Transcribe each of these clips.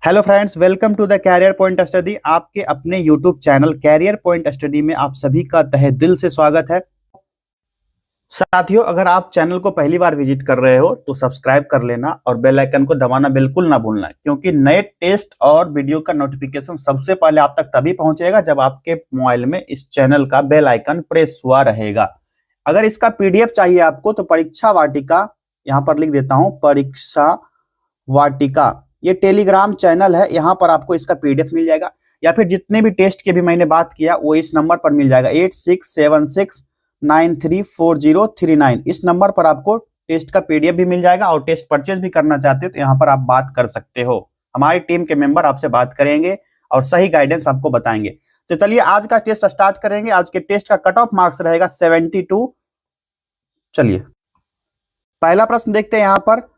Hello friends, welcome to the career point study. आपके अपने YouTube channel career point study में आप सभी का तहे दिल से स्वागत है। साथियों, अगर आप चैनल को पहली बार विजिट कर रहे हो तो सब्सक्राइब कर लेना और बेल आइकन को दबाना बिल्कुल ना भूलना, क्योंकि नए टेस्ट और वीडियो का नोटिफिकेशन सबसे पहले आप तक तभी पहुंचेगा जब आपके मोबाइल में इस चैनल का बेल आइकन प्रेस हुआ रहेगा। अगर इसका पीडीएफ चाहिए आपको तो परीक्षा वाटिका, यहाँ पर लिख देता हूँ, परीक्षा वाटिका ये टेलीग्राम चैनल है, यहाँ पर आपको इसका पीडीएफ मिल जाएगा। या फिर जितने भी टेस्ट की भी मैंने बात किया वो इस नंबर पर मिल जाएगा 8676934039। इस नंबर पर आपको टेस्ट का पीडीएफ भी मिल जाएगा और टेस्ट परचेज भी करना चाहते हो तो यहाँ पर आप बात कर सकते हो। हमारी टीम के मेंबर आपसे बात करेंगे और सही गाइडेंस आपको बताएंगे। तो चलिए आज का टेस्ट स्टार्ट करेंगे। आज के टेस्ट का कट ऑफ मार्क्स रहेगा 72। चलिए पहला प्रश्न देखते हैं। यहाँ पर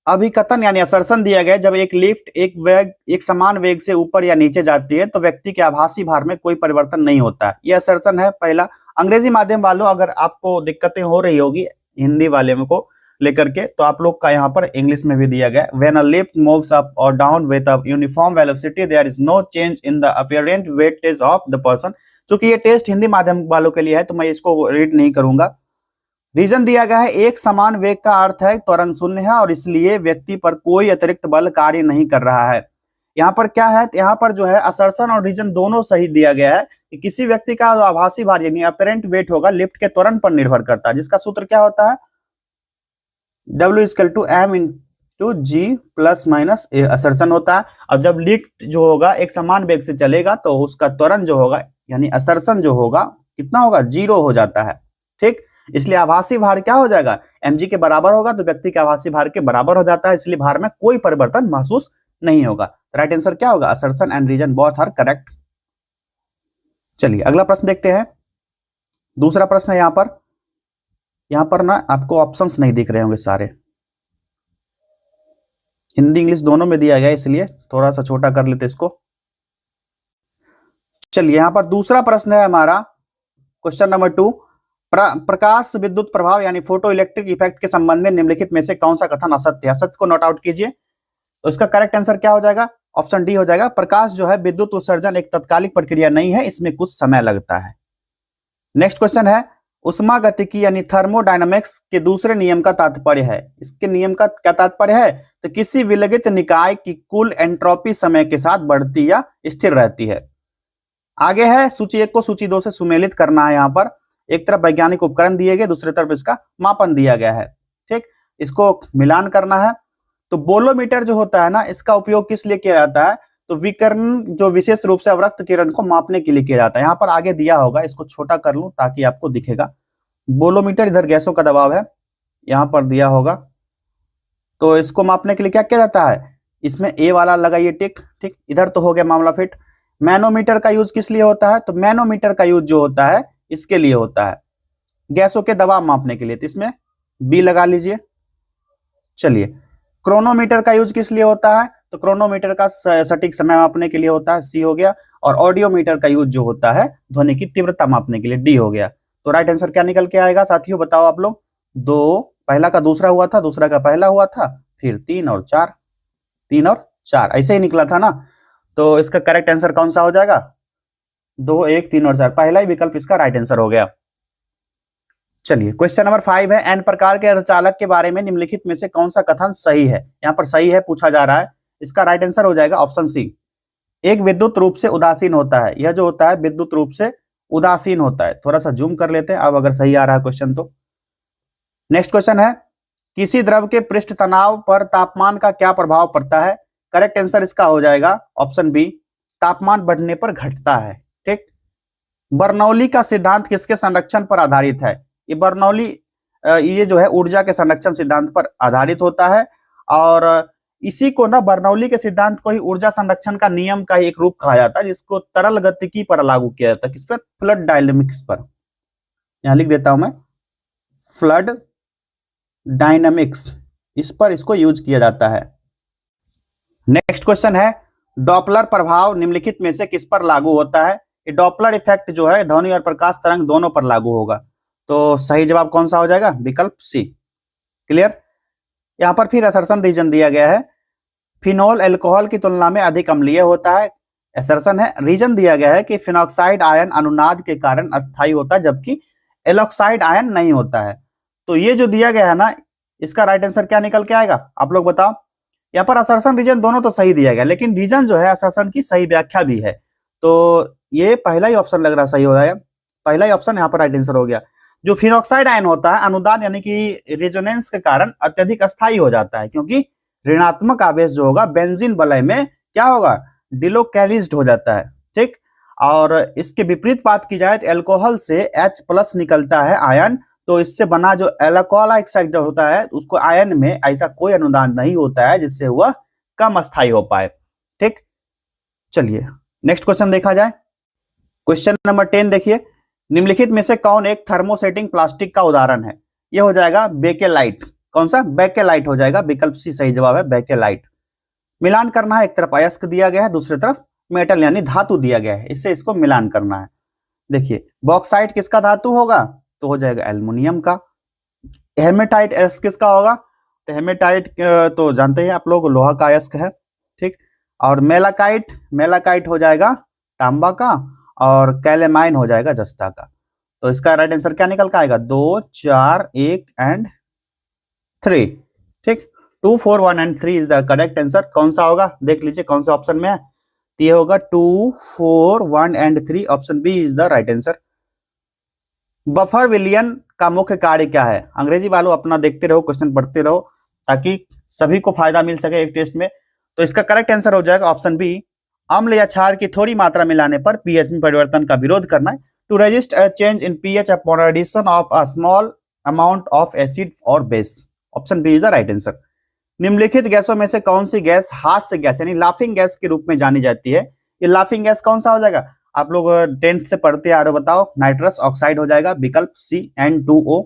अभिकथन यानी असर्शन दिया गया, जब एक लिफ्ट एक समान वेग से ऊपर या नीचे जाती है तो व्यक्ति के आभासी भार में कोई परिवर्तन नहीं होता है। यह असर्शन है पहला। अंग्रेजी माध्यम वालों, अगर आपको दिक्कतें हो रही होगी हिंदी वाले को लेकर के, तो आप लोग का यहाँ पर इंग्लिश में भी दिया गया। When a lift moves up और down with a uniform velocity there is no change in the apparent weightage of the person. चूंकि ये टेस्ट हिंदी माध्यम वालों के लिए है तो मैं इसको रीड नहीं करूंगा। रीजन दिया गया है, एक समान वेग का अर्थ है त्वरण शून्य है और इसलिए व्यक्ति पर कोई अतिरिक्त बल कार्य नहीं कर रहा है। यहाँ पर क्या है, यहाँ पर जो है असर्शन और रीजन दोनों सही दिया गया है कि किसी व्यक्ति का जो आभासी भार यानी अपेरेंट वेट होगा लिफ्ट के त्वरण पर निर्भर करता है, जिसका सूत्र क्या होता है, W=m×g प्लस माइनस असर्शन होता है। और जब लिफ्ट जो होगा एक समान वेग से चलेगा तो उसका त्वरण जो होगा यानी असर्शन जो होगा कितना होगा, 0 हो जाता है। ठीक, इसलिए आभासी भार क्या हो जाएगा, mg के बराबर होगा तो व्यक्ति के आभासी भार के बराबर हो जाता है, इसलिए भार में कोई परिवर्तन महसूस नहीं होगा। राइट आंसर क्या होगा, assertion and reason both are correct. चलिए अगला प्रश्न देखते हैं। दूसरा प्रश्न है यहाँ पर ना आपको ऑप्शंस नहीं दिख रहे होंगे सारे, हिंदी इंग्लिश दोनों में दिया गया इसलिए थोड़ा सा छोटा कर लेते इसको। चलिए यहाँ पर दूसरा प्रश्न है हमारा, क्वेश्चन नंबर 2, प्रकाश विद्युत प्रभाव यानी फोटो इलेक्ट्रिक इफेक्ट के संबंध में निम्नलिखित में से कौन सा कथन असत्य है। असत्य को नोट आउट कीजिए। तो इसका करेक्ट आंसर क्या हो जाएगा, ऑप्शन डी हो जाएगा। प्रकाश जो है विद्युत उत्सर्जन एक तत्कालिक प्रक्रिया नहीं है, इसमें कुछ समय लगता है। नेक्स्ट क्वेश्चन है, उष्मागतिकी यानी थर्मोडायनामिक्स के दूसरे नियम का तात्पर्य है। इसके नियम का क्या तात्पर्य है, तो किसी विलगित निकाय की कुल एंट्रोपी समय के साथ बढ़ती या स्थिर रहती है। आगे है सूची 1 को सूची 2 से सुमेलित करना है। यहाँ पर एक तरफ वैज्ञानिक उपकरण दिए गए, दूसरी तरफ इसका मापन दिया गया है। ठीक, इसको मिलान करना है। तो बोलोमीटर जो होता है ना, इसका उपयोग किस लिए किया जाता है, तो विकिरण जो विशेष रूप से अवरक्त किरण को मापने के लिए किया जाता है। यहाँ पर आगे दिया होगा, इसको छोटा कर लूं ताकि आपको दिखेगा। बोलोमीटर इधर गैसों का दबाव है, यहाँ पर दिया होगा। तो इसको मापने के लिए क्या किया जाता है, इसमें ए वाला लगाइए टिक। ठीक, इधर तो हो गया मामला फिट। मैनोमीटर का यूज किस लिए होता है, तो मैनोमीटर का यूज जो होता है इसके लिए होता है गैसों के दबाव मापने के लिए, तो इसमें बी लगा लीजिए। चलिए क्रोनोमीटर का यूज किस लिए होता है, तो क्रोनोमीटर का सटीक समय मापने के लिए होता है, सी हो गया। और ऑडियोमीटर का यूज जो होता है ध्वनि की तीव्रता मापने के लिए, डी हो गया। तो राइट आंसर क्या निकल के आएगा साथियों, बताओ आप लोग। 2, पहला का दूसरा हुआ था, दूसरा का पहला हुआ था, फिर 3 और 4, 3 और 4 ऐसे ही निकला था ना। तो इसका करेक्ट आंसर कौन सा हो जाएगा, 2, 1, 3 और 4, पहला ही विकल्प इसका राइट आंसर हो गया। चलिए क्वेश्चन नंबर 5 है, एन प्रकार के अर्धचालक के बारे में निम्नलिखित में से कौन सा कथन सही है। यहाँ पर सही है पूछा जा रहा है, इसका राइट आंसर हो जाएगा ऑप्शन सी। एक विद्युत रूप से उदासीन होता है, यह जो होता है विद्युत रूप से उदासीन होता है। थोड़ा सा जूम कर लेते हैं अब अगर सही आ रहा है क्वेश्चन तो। नेक्स्ट क्वेश्चन है, किसी द्रव के पृष्ठ तनाव पर तापमान का क्या प्रभाव पड़ता है। करेक्ट आंसर इसका हो जाएगा ऑप्शन बी, तापमान बढ़ने पर घटता है। ठीक, बर्नौली का सिद्धांत किसके संरक्षण पर आधारित है। ये बर्नौली ये जो है ऊर्जा के संरक्षण सिद्धांत पर आधारित होता है और इसी को ना बर्नौली के सिद्धांत को ही ऊर्जा संरक्षण का नियम का एक रूप कहा जाता है, जिसको तरल गतिकी पर लागू किया जाता है। किस पर, फ्लड डायनेमिक्स पर। यहां लिख देता हूं मैं, फ्लड डायनेमिक्स, इस पर इसको यूज किया जाता है। नेक्स्ट क्वेश्चन है, डॉपलर प्रभाव निम्नलिखित में से किस पर लागू होता है। ये डॉपलर इफेक्ट जो है ध्वनि और प्रकाश तरंग दोनों पर लागू होगा। तो सही जवाब कौन सा हो जाएगा, विकल्प सी। क्लियर। यहाँ पर फिर असर्शन रीजन दिया गया है, फिनोल अल्कोहल की तुलना में अधिक अम्लीय होता है। असर्शन है, रीजन दिया गया है कि फिनॉक्साइड आयन अनुनाद के कारण अस्थायी होता है जबकि एलॉक्साइड आयन नहीं होता है। तो ये जो दिया गया है ना, इसका राइट आंसर क्या निकल के आएगा, आप लोग बताओ। यहाँ पर असर्शन रीजन दोनों तो सही दिया गया, लेकिन रीजन जो है असर्शन की सही व्याख्या भी है। तो ये पहला ही ऑप्शन लग रहा सही हो जाएगा, पहला ही ऑप्शन यहाँ पर राइट आंसर हो गया। जो फिनॉक्साइड आयन होता है अनुदान यानी कि रेजोनेंस के कारण अत्यधिक अस्थायी हो जाता है, क्योंकि ऋणात्मक आवेश जो होगा बेंजीन वलय में क्या होगा, डिलोकैलिज्ड हो जाता है। ठीक, और इसके विपरीत बात की जाए तो अल्कोहल से H+ निकलता है आयन, तो इससे बना जो अल्कोहल ऑक्साइड होता है उसको आयन में ऐसा कोई अनुदान नहीं होता है जिससे वह कम अस्थायी हो पाए। ठीक, चलिए नेक्स्ट क्वेश्चन देखा जाए। क्वेश्चन नंबर 10 देखिए, निम्नलिखित में से कौन एक थर्मोसेटिंग प्लास्टिक का उदाहरण है। यह हो जाएगा बेकेलाइट। कौन सा, बेकेलाइट हो जाएगा, विकल्प सी सही जवाब है बेकेलाइट। मिलान करना है, एक तरफ अयस्क दिया गया है, दूसरी तरफ मेटल यानी धातु दिया गया है, इससे इसको मिलान करना है। देखिए बॉक्साइट किसका धातु होगा, तो हो जाएगा एल्युमिनियम का। हेमेटाइट अयस्क किसका होगा, तो हेमेटाइट तो जानते हैं आप लोग लोहा का अयस्क है। ठीक, और मेलाकाइट हो जाएगा तांबा का, और कैलेमाइन हो जाएगा जस्ता का। तो इसका राइट आंसर क्या निकल के आएगा, 2, 4, 1 एंड 3। ठीक, 2, 4, 1 and 3 is the correct answer. कौन सा होगा देख लीजिए कौन सा ऑप्शन में है, तो ये होगा 2, 4, 1 and 3, option B is the right answer. Buffer विलियन का मुख्य कार्य क्या है। अंग्रेजी वालों अपना देखते रहो, क्वेश्चन पढ़ते रहो ताकि सभी को फायदा मिल सके एक टेस्ट में। तो इसका करेक्ट आंसर हो जाएगा ऑप्शन बी, अम्ल या क्षार की थोड़ी मात्रा मिलाने पर पीएच में परिवर्तन का विरोध करना है। To resist a change in pH upon addition of a small amount of acid और base, option B is the right answer. निम्नलिखित गैसों में से कौन सी गैस हास्य गैस यानी लाफिंग गैस के रूप में जानी जाती है। ये लाफिंग गैस कौन सा हो जाएगा, आप लोग 10th से पढ़ते आ रहे हो, बताओ। नाइट्रस ऑक्साइड हो जाएगा, विकल्प सी N2O।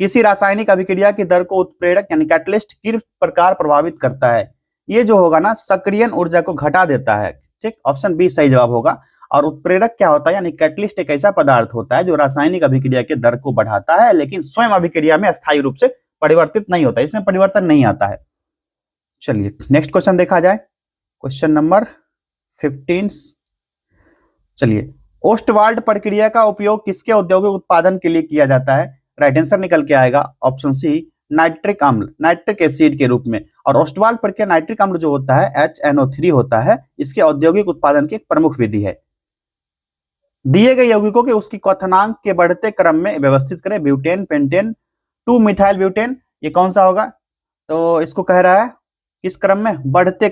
किसी रासायनिक अभिक्रिया की दर को उत्प्रेरक यानी कैटलिस्ट किस प्रकार प्रभावित करता है। ये जो होगा ना सक्रियण ऊर्जा को घटा देता है। ठीक, ऑप्शन बी सही जवाब होगा। और उत्प्रेरक क्या होता है, यानी कैटलिस्ट एक ऐसा पदार्थ होता है जो रासायनिक अभिक्रिया के दर को बढ़ाता है, लेकिन स्वयं अभिक्रिया में अस्थायी रूप से परिवर्तित नहीं होता, इसमें परिवर्तन नहीं आता है। चलिए नेक्स्ट क्वेश्चन देखा जाए, क्वेश्चन नंबर 15। चलिए, ओस्टवाल्ड प्रक्रिया का उपयोग किसके औद्योगिक उत्पादन के लिए किया जाता है। राइट आंसर निकल के आएगा ऑप्शन सी, नाइट्रिक अम्ल नाइट्रिक एसिड के रूप में। और ओस्टवाल्ड प्रक्रिया नाइट्रिक अम्ल जो होता है HNO3 होता है, इसके औद्योगिक उत्पादन की एक प्रमुख विधि है। दिए गए यौगिकों के उसकी क्वथनांक के बढ़ते क्रम में व्यवस्थित करें, ब्यूटेन, पेंटेन, 2 मिथाइल ब्यूटेन, ये कौन सा होगा, तो इसको कह रहा है किस क्रम में, बढ़ते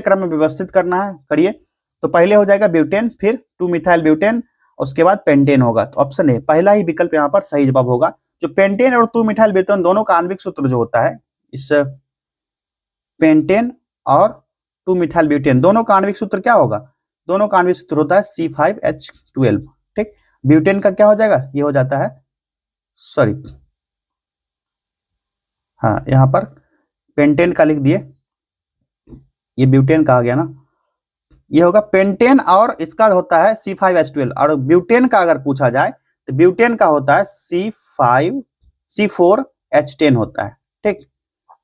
क्रम में व्यवस्थित करना है, करिए। तो पहले हो जाएगा ब्यूटेन, फिर 2 मिथाइल ब्यूटेन, उसके बाद पेंटेन होगा। तो ऑप्शन ए पहला ही विकल्प यहाँ पर सही जवाब होगा। जो पेंटेन और 2 मिथाइल ब्यूटेन दोनों का आणविक सूत्र जो होता है, इस पेंटेन और 2 मिथाइल ब्यूटेन दोनों का आणविक सूत्र क्या होगा, दोनों का आणविक सूत्र होता है C5H12। ठीक, ब्यूटेन का क्या हो जाएगा, ये हो जाता है, सॉरी हाँ यहाँ पर पेंटेन का लिख दिए, ये ब्यूटेन कहा गया ना, ये होगा पेंटेन और इसका होता है C5H12। और ब्यूटेन का अगर पूछा जाए तो ब्यूटेन का होता है C4H10 होता है। ठीक,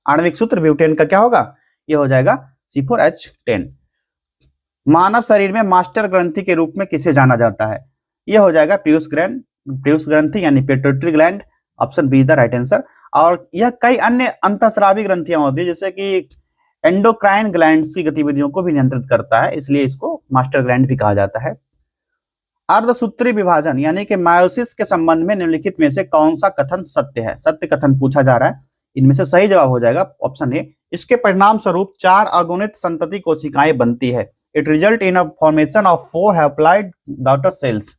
आणविक सूत्र ब्यूटेन का क्या होगा, ये हो जाएगा C4H10। मानव शरीर में मास्टर ग्रंथि के रूप में किसे जाना जाता है, ये हो जाएगा पीयूष ग्रंथि यानी pituitary gland, option B is the right answer. और यह कई अन्य अंतःस्रावी ग्रंथियां होती है, जैसे कि एंडोक्राइन ग्लैंड्स की गतिविधियों को भी नियंत्रित करता है, इसलिए इसको मास्टर ग्लैंड भी कहा जाता है। अर्धसूत्री विभाजन यानी कि मायोसिस के संबंध में निम्नलिखित में से कौन सा कथन सत्य है, सत्य कथन पूछा जा रहा है। इनमें से सही जवाब हो जाएगा ऑप्शन ए, इसके परिणाम स्वरूप 4 अगुणित संतति कोशिकाएं बनती है। It result in a formation of 4 haploid daughter cells.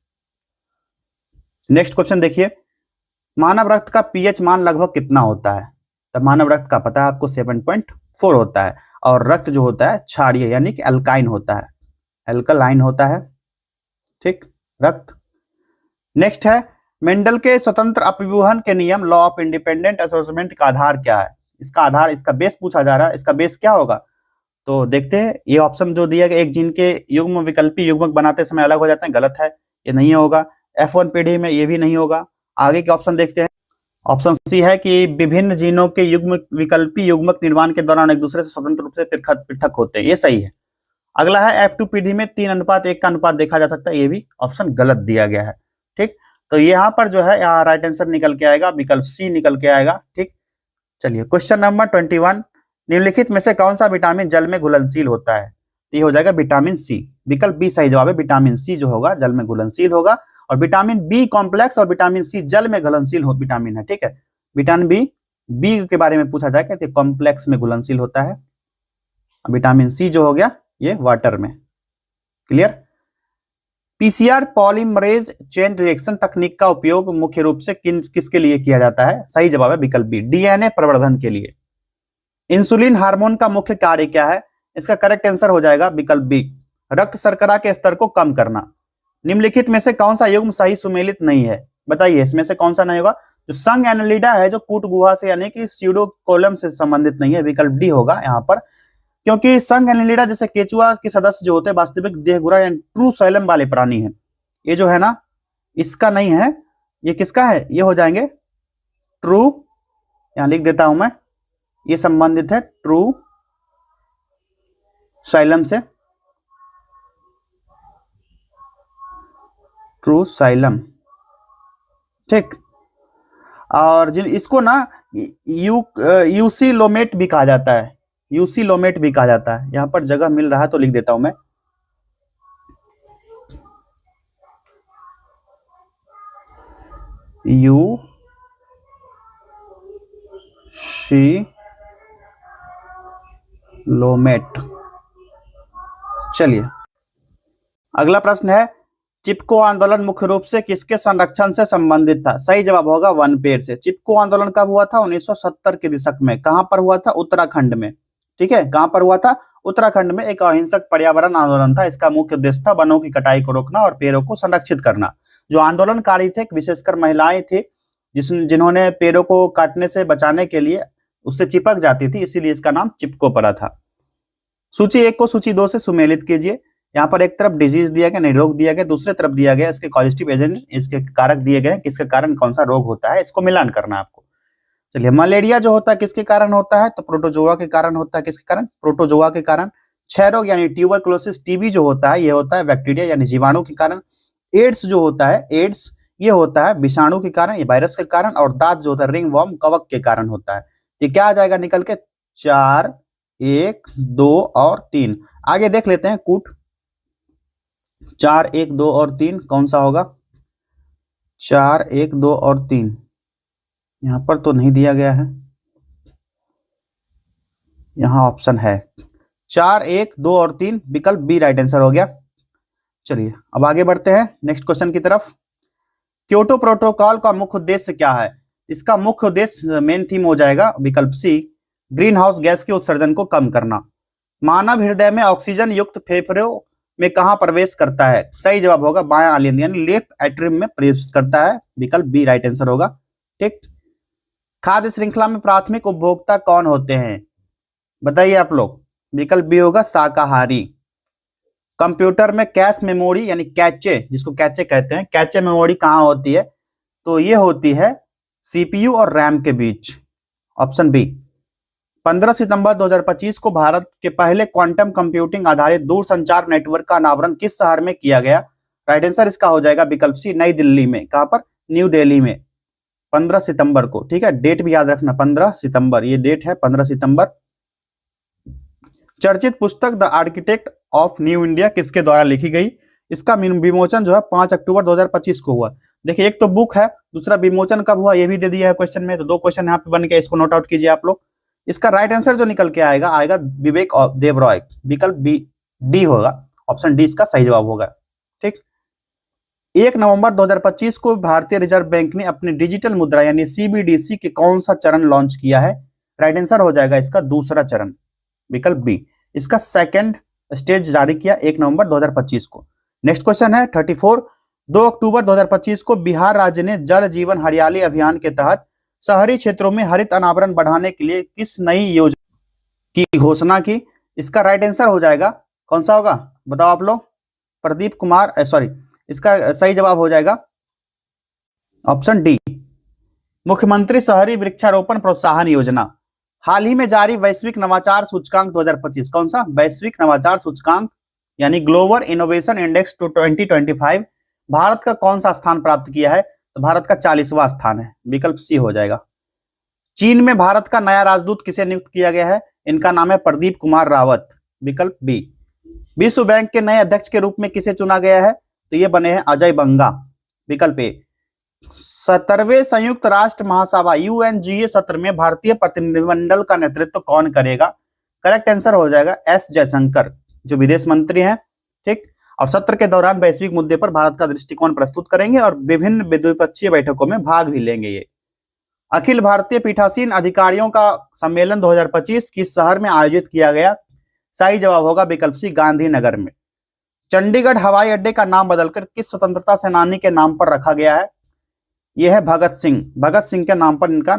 Next question देखिए, मानव रक्त का पीएच मान लगभग कितना होता है। तब मानव रक्त का पता है आपको 7.4 होता है, और रक्त जो होता है क्षारीय यानी कि अल्काइन होता है, अल्कलाइन होता है। ठीक, रक्त। नेक्स्ट है, मेंडल के स्वतंत्र अपव्यूहन के नियम लॉ ऑफ इंडिपेंडेंट एसोसिएशमेंट का आधार क्या है। इसका आधार, इसका बेस पूछा जा रहा है, इसका बेस क्या होगा, तो देखते हैं। ये ऑप्शन जो दिया गया, एक जीन के युग्म विकल्पी युग्मक बनाते समय अलग हो जाते हैं, गलत है, ये नहीं होगा। F1 पीढ़ी में ये भी नहीं होगा। आगे के ऑप्शन देखते हैं। ऑप्शन सी है कि विभिन्न जीनों के युग्म विकल्पी युग्मक निर्माण के दौरान एक दूसरे से स्वतंत्र रूप से पृथक होते हैं, ये सही है। अगला है F2PD में 3:1 का अनुपात देखा जा सकता है, ये भी ऑप्शन गलत दिया गया है। ठीक, तो यहाँ पर जो है यहाँ राइट आंसर निकल के आएगा, विकल्प सी निकल के आएगा। ठीक, चलिए क्वेश्चन नंबर 21, निम्नलिखित में से कौन सा विटामिन जल में घुलनशील होता है? ये हो जाएगा विटामिन सी, विकल्प बी सही जवाब है। विटामिन सी जो होगा जल में घुलनशील होगा, और विटामिन बी कॉम्प्लेक्स और विटामिन सी जल में घुलनशील विटामिन है। ठीक है, विटामिन बी के बारे में पूछा जाएगा तो कॉम्प्लेक्स में घुलनशील होता है, विटामिन सी जो हो गया ये वाटर में। Clear? PCR polymerase chain reaction तकनीक का उपयोग मुख्य रूप से किसके लिए किया जाता है? सही जवाब है विकल्प बी, डीएनए प्रवर्धन के लिए। इंसुलिन हार्मोन का मुख्य कार्य क्या है? इसका करेक्ट आंसर हो जाएगा विकल्प बी, रक्त शर्करा के स्तर को कम करना। निम्नलिखित में से कौन सा युग्म सही सुमेलित नहीं है? बताइए इसमें से कौन सा नहीं होगा? जो संघ एनालिडा है जो कूट गुहा से यानी कि स्यूडोकोलम से संबंधित नहीं है, विकल्प डी होगा यहाँ पर, क्योंकि संघ एनालिडा जैसे केचुआ के सदस्य जो होते हैं वास्तविक देहगुरा यानी ट्रू साइलम वाले प्राणी हैं। ये जो है ना इसका नहीं है, ये किसका है? ये हो जाएंगे ट्रू, यहां लिख देता हूं मैं, ये संबंधित है ट्रू साइलम से, ट्रू साइलम। ठीक, और जिन इसको ना यूसीलोमेट भी कहा जाता है, यूसीलोमेट भी कहा जाता है। यहां पर जगह मिल रहा है तो लिख देता हूं मैं, यूसीलोमेट। चलिए अगला प्रश्न है, चिपको आंदोलन मुख्य रूप से किसके संरक्षण से संबंधित था? सही जवाब होगा वन पेड़ से। चिपको आंदोलन कब हुआ था? 1970 के दशक में। कहां पर हुआ था? उत्तराखंड में। ठीक है, कहां पर हुआ था? उत्तराखंड में। एक अहिंसक पर्यावरण आंदोलन था। इसका मुख्य उद्देश्य था वनों की कटाई को रोकना और पेड़ों को संरक्षित करना। जो आंदोलनकारी थे विशेषकर महिलाएं थी, जिन्होंने पेड़ों को काटने से बचाने के लिए उससे चिपक जाती थी, इसीलिए इसका नाम चिपको पड़ा था। सूची 1 को सूची 2 से सुमेलित कीजिए। यहाँ पर एक तरफ डिजीज दिया गया, रोग दिया गया, दूसरे तरफ दिया गया इसके कॉजेस्टिव एजेंट, इसके कारक दिए गए, किसके कारण कौन सा रोग होता है, इसको मिलान करना है आपको। चलिए, मलेरिया जो होता है किसके कारण होता है? तो प्रोटोजोआ के कारण होता है। किसके कारण? प्रोटोजोआ के कारण। क्षय रोग यानी ट्यूबरकुलोसिस टीबी जो होता है ये होता है बैक्टीरिया यानी जीवाणु के कारण। एड्स जो होता है, एड्स ये होता है विषाणु के कारण, ये वायरस के कारण। और दांत जो होता है रिंग वर्म कवक के कारण होता है। ये क्या आ जाएगा निकल के? 4, 1, 2 और 3। आगे देख लेते हैं कूट। 4, 1, 2 और 3 कौन सा होगा? 4, 1, 2 और 3 यहां पर तो नहीं दिया गया है, यहां ऑप्शन है 4, 1, 2 और 3, विकल्प बी राइट आंसर हो गया। चलिए अब आगे बढ़ते हैं नेक्स्ट क्वेश्चन की तरफ। क्योटो प्रोटोकॉल का मुख्य उद्देश्य क्या है? इसका मुख्य उद्देश्य मेन थीम हो जाएगा विकल्प सी, ग्रीन हाउस गैस के उत्सर्जन को कम करना। मानव हृदय में ऑक्सीजन युक्त फेफड़ों में कहां प्रवेश करता है? सही जवाब होगा बायां आलिंद यानी लेफ्ट एट्रियम में प्रवेश करता है, विकल्प बी राइट आंसर होगा। ठीक, खाद्य श्रृंखला में प्राथमिक उपभोक्ता कौन होते हैं? बताइए आप लोग, विकल्प बी होगा शाकाहारी। कंप्यूटर में कैश मेमोरी यानी कैचे, जिसको कैचे कहते हैं, कैचे मेमोरी कहां होती है? तो ये होती है सीपीयू और रैम के बीच, ऑप्शन बी। 15 सितंबर 2025 को भारत के पहले क्वांटम कंप्यूटिंग आधारित दूरसंचार नेटवर्क का अनावरण किस शहर में किया गया? राइट आंसर इसका हो जाएगा विकल्प सी, नई दिल्ली में। कहां पर? न्यू दिल्ली में, 15 सितंबर को। ठीक है, डेट भी याद रखना, 15 सितंबर ये डेट है, 15 सितंबर। चर्चित पुस्तक the architect of new India किसके द्वारा लिखी गई? इसका विमोचन जो है 5 अक्टूबर 2025 को हुआ। देखिए एक तो बुक है, दूसरा विमोचन कब हुआ ये भी दे दिया है क्वेश्चन में, तो 2 क्वेश्चन यहाँ पे बन के, इसको नोट आउट कीजिए आप लोग। इसका राइट आंसर जो निकल के आएगा विवेक देव रॉय, विकल्प बी डी होगा, ऑप्शन डी इसका सही जवाब होगा। ठीक, 1 नवंबर 2025 को भारतीय रिजर्व बैंक ने अपनी डिजिटल मुद्रा यानी सीबीडीसी के कौन सा चरण लॉन्च किया है? राइट आंसर हो जाएगा इसका दूसरा चरण, विकल्प बी। इसका सेकंड स्टेज जारी किया 1 नवंबर 2025 को। नेक्स्ट क्वेश्चन है 34, 2 अक्टूबर 2025 को बिहार राज्य ने जल जीवन हरियाली अभियान के तहत शहरी क्षेत्रों में हरित अनावरण बढ़ाने के लिए किस नई योजना की घोषणा की? इसका राइट आंसर हो जाएगा कौन सा होगा बताओ आप लोग? प्रदीप कुमार, सॉरी, इसका सही जवाब हो जाएगा ऑप्शन डी, मुख्यमंत्री शहरी वृक्षारोपण प्रोत्साहन योजना। हाल ही में जारी वैश्विक नवाचार सूचकांक 2025, कौन सा वैश्विक नवाचार सूचकांक यानी ग्लोबल इनोवेशन इंडेक्स 2025 भारत का कौन सा स्थान प्राप्त किया है? तो भारत का 40वां स्थान है, विकल्प सी हो जाएगा। चीन में भारत का नया राजदूत किसे नियुक्त किया गया है? इनका नाम है प्रदीप कुमार रावत, विकल्प बी। विश्व बैंक के नए अध्यक्ष के रूप में किसे चुना गया है? तो ये बने हैं अजय बंगा, विकल्प ए। 17वें संयुक्त राष्ट्र महासभा UNGA सत्र में भारतीय प्रतिनिधिमंडल का नेतृत्व कौन करेगा? करेक्ट आंसर हो जाएगा एस जयशंकर, जो विदेश मंत्री हैं, ठीक। और सत्र के दौरान वैश्विक मुद्दे पर भारत का दृष्टिकोण प्रस्तुत करेंगे और विभिन्न द्विपक्षीय बैठकों में भाग भी लेंगे। ये अखिल भारतीय पीठासीन अधिकारियों का सम्मेलन 2025 किस शहर में आयोजित किया गया? सही जवाब होगा विकल्प सी, गांधीनगर में। चंडीगढ़ हवाई अड्डे का नाम बदलकर किस स्वतंत्रता सेनानी के नाम पर रखा गया है? यह है भगत सिंह, भगत सिंह के नाम पर इनका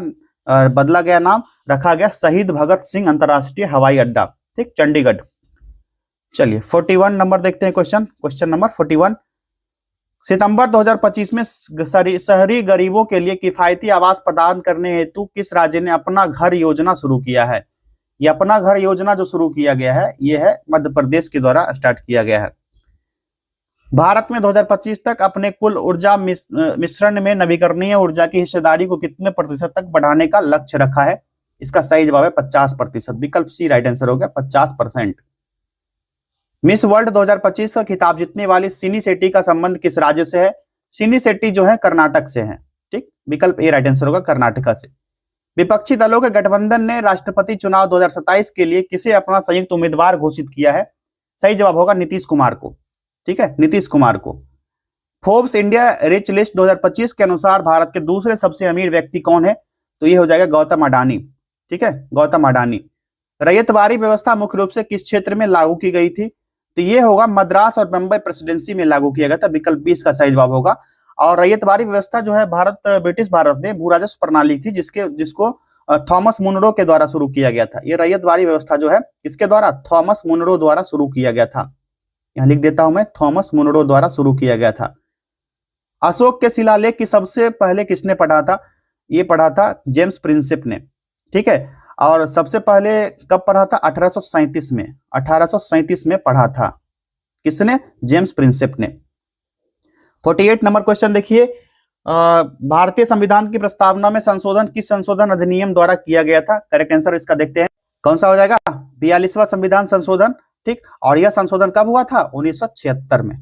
बदला गया, नाम रखा गया शहीद भगत सिंह अंतरराष्ट्रीय हवाई अड्डा, ठीक, चंडीगढ़। चलिए 41 नंबर देखते हैं क्वेश्चन नंबर 41। सितंबर 2025 में शहरी गरीबों के लिए किफायती आवास प्रदान करने हेतु किस राज्य ने अपना घर योजना शुरू किया है? ये अपना घर योजना जो शुरू किया गया है ये है मध्य प्रदेश के द्वारा स्टार्ट किया गया है। भारत में 2025 तक अपने कुल ऊर्जा मिश्रण में नवीकरणीय ऊर्जा की हिस्सेदारी को कितने प्रतिशत तक बढ़ाने का लक्ष्य रखा है? इसका सही जवाब है 50%, विकल्प सी राइट आंसर हो गया 50%। मिस वर्ल्ड 2025 का खिताब जीतने वाली सिनी शेट्टी का संबंध किस राज्य से है? सिनी शेट्टी जो है कर्नाटक से है, ठीक, विकल्प ए राइट आंसर होगा कर्नाटक से। विपक्षी दलों के गठबंधन ने राष्ट्रपति चुनाव 2027 के लिए किसे अपना संयुक्त उम्मीदवार घोषित किया है? सही जवाब होगा नीतीश कुमार को, ठीक है, नीतीश कुमार को। फोर्ब्स इंडिया रिच लिस्ट 2025 के अनुसार भारत के दूसरे सबसे अमीर व्यक्ति कौन है? तो ये हो जाएगा गौतम अडानी, ठीक है, गौतम अडानी। रैयतवाड़ी व्यवस्था मुख्य रूप से किस क्षेत्र में लागू की गई थी? तो ये होगा मद्रास और मुंबई प्रेसिडेंसी में लागू किया गया था, विकल्प 20 का सही जवाब होगा। और रैयतवाड़ी व्यवस्था जो है ब्रिटिश भारत में भू राजस्व प्रणाली थी जिसको थॉमस मुनरो के द्वारा शुरू किया गया था। ये रैयतवाड़ी व्यवस्था जो है किसके द्वारा? थॉमस मुनरो द्वारा शुरू किया गया था। यहां लिख देता हूं मैं, थॉमस मुनरो द्वारा शुरू किया गया था। अशोक के शिलालेख की सबसे पहले किसने पढ़ा था? ये पढ़ा था जेम्स प्रिंसेप ने, ठीक है। और सबसे पहले कब पढ़ा था? 1837 में, 1837 में पढ़ा था। किसने? जेम्स प्रिंसेप ने। 48 नंबर क्वेश्चन देखिए, भारतीय संविधान की प्रस्तावना में संशोधन किस संशोधन अधिनियम द्वारा किया गया था? करेक्ट आंसर इसका देखते हैं, कौन सा हो जाएगा? 42वां संविधान संशोधन, ठीक। और यह संशोधन कब हुआ था? 1976 में,